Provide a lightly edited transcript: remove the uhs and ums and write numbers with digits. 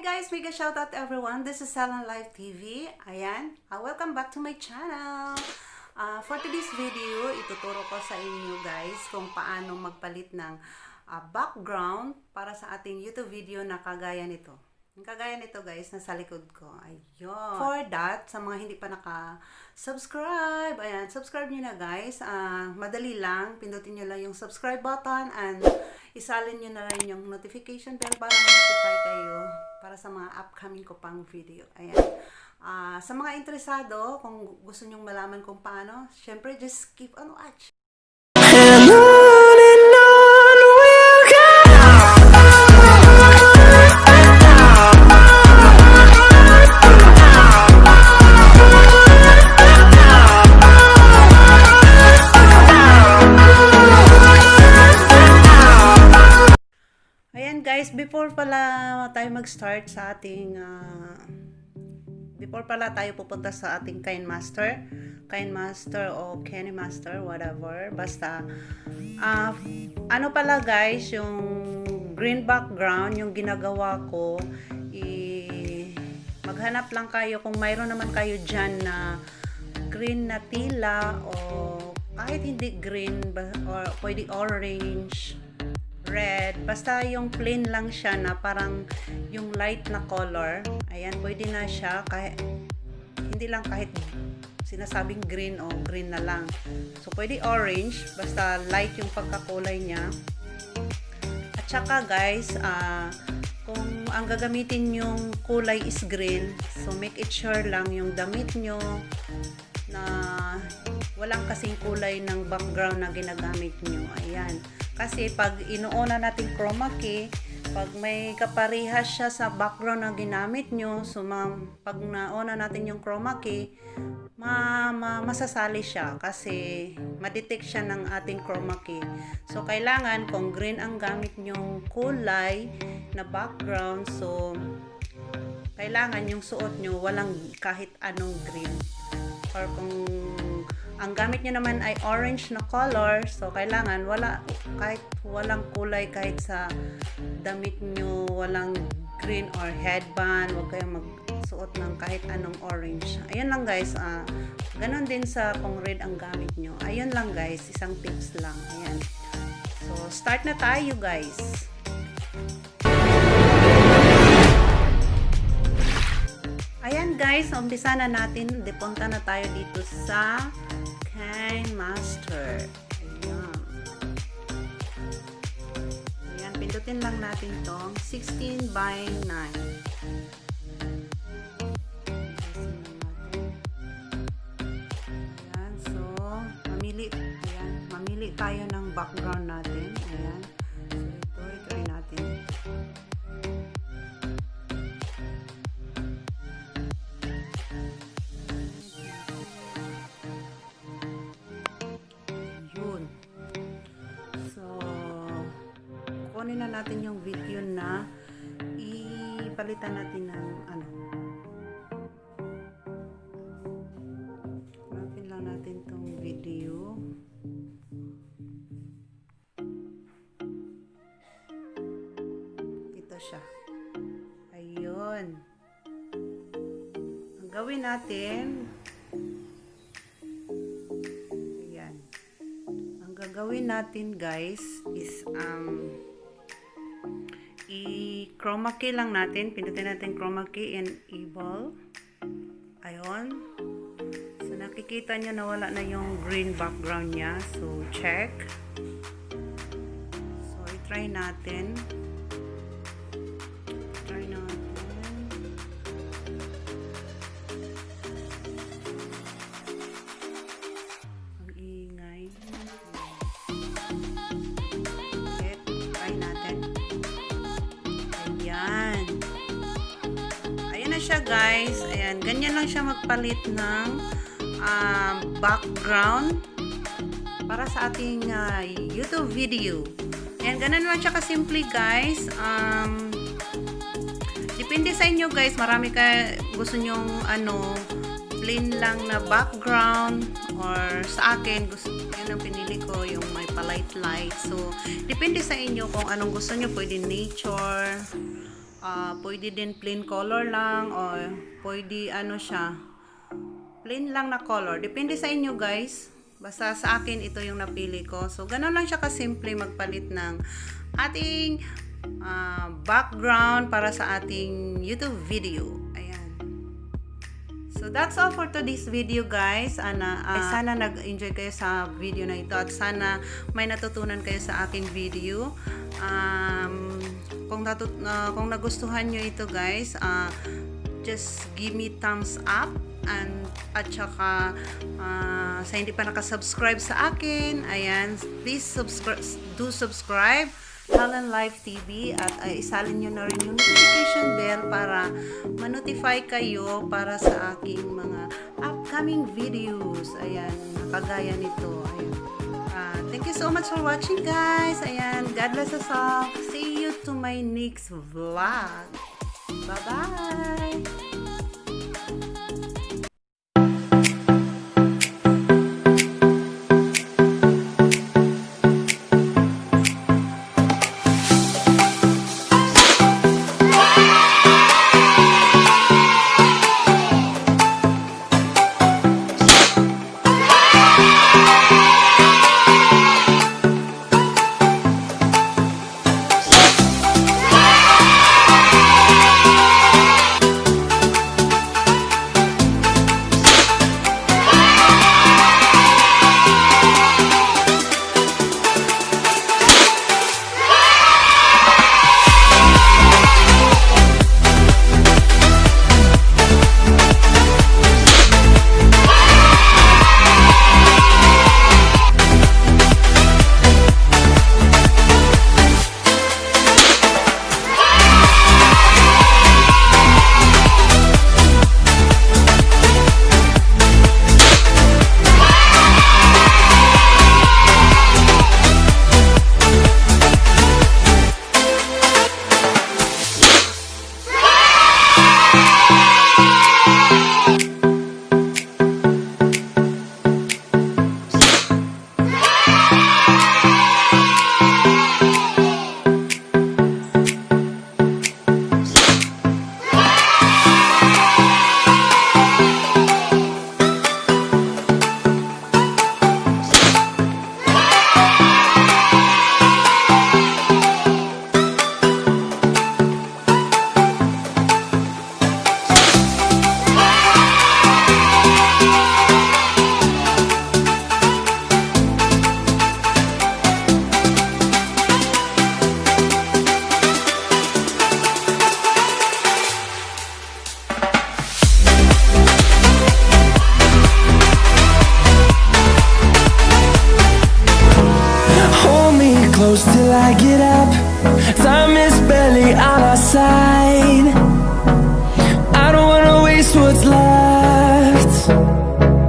guys, mega shoutout to everyone. This is HelenLife TV. Ayan, welcome back to my channel. For today's video, ituturo ko sa inyo guys kung paano magpalit ng background para sa ating YouTube video na kagaya nito. Yung kagaya nito guys, nasa likod ko. Ayun. For that, sa mga hindi pa naka-subscribe, ayan, subscribe nyo na guys. Madali lang, pindutin nyo lang yung subscribe button and isalin nyo na rin yung notification bell para ma-notify kayo para sa mga upcoming ko pang video. Ayan. Sa mga interesado, kung gusto nyong malaman kung paano, syempre just keep on watch. Guys, before pala tayo mag-start sa ating before pala tayo pupunta sa ating Kinemaster o Kinemaster, whatever, basta ano pala guys, yung green background, yung ginagawa ko, maghanap lang kayo kung mayroon naman kayo dyan na green na tila o kahit hindi green or pwede orange, red, basta yung plain lang siya na parang yung light na color. Ayan, pwede na siya kahit hindi lang kahit sinasabing green o green na lang. So pwede orange, basta light yung pagkakulay niya. At saka guys, kung ang gagamitin yung kulay is green, so make it sure lang yung damit nyo na walang kasing kulay ng background na ginagamit nyo. Ayan. Kasi pag inuuna natin chroma key, pag may kaparehas siya sa background na ginamit nyo, so pag nauna natin yung chroma key, masasali siya kasi ma-detect siya ng ating chroma key. So kailangan kung green ang gamit nyong kulay na background, so kailangan yung suot nyo walang kahit anong green. Or kung ang gamit nyo naman ay orange na color, so kailangan kahit walang kulay, kahit sa damit nyo walang green or headband, huwag kayong magsuot ng kahit anong orange. Ayun lang guys, ganon din sa kung red ang gamit nyo. Ayun lang guys, isang tips lang. Ayan. So start na tayo guys. Ayan guys, umpisa na natin. Punta na tayo dito sa Kinemaster. Ayan. Ayan, pindutin lang natin tong 16 by 9. Ayan, so mamili tayo ng background natin. Ayan. So ito, try natin. Kunin na natin yung video na ipalitan natin ng hanapin lang natin tong video. Ito siya. Ayun. Ang gawin natin, ayan. Ang gagawin natin guys is i-chroma key lang natin. Pindutin natin chroma key and enable. Ayun. So, nakikita nyo na wala na yung green background niya. So, check. So, i-try natin. Ang ingay. Siya guys, ayan, ganyan lang siya magpalit ng background para sa ating YouTube video. Ayan, ganun lang siya kasimple guys. Depende sa inyo guys, marami ka gusto nyong plain lang na background, or sa akin gusto, yun ang pinili ko, yung may palight light. So depende sa inyo kung anong gusto nyo, pwede nature Pwede din plain color lang, o pwede ano siya, plain lang na color. Depende sa inyo guys. Basta sa akin, ito yung napili ko. So, ganun lang siya kasimple magpalit ng ating background para sa ating YouTube video. Ayan. So, that's all for today's video guys. Sana nag-enjoy kayo sa video na ito at sana may natutunan kayo sa aking video. Kung nagustuhan nyo ito guys, just give me thumbs up. At saka sa hindi pa nakasubscribe sa akin, ayan, please subscribe HelenLife TV at isalin nyo na rin yung notification bell para ma-notify kayo para sa aking mga upcoming videos. Ayan, kagaya nito. Ayan. Thank you so much for watching guys. Ayan, God bless us all. See you to my next vlog. Bye-bye! Till I get out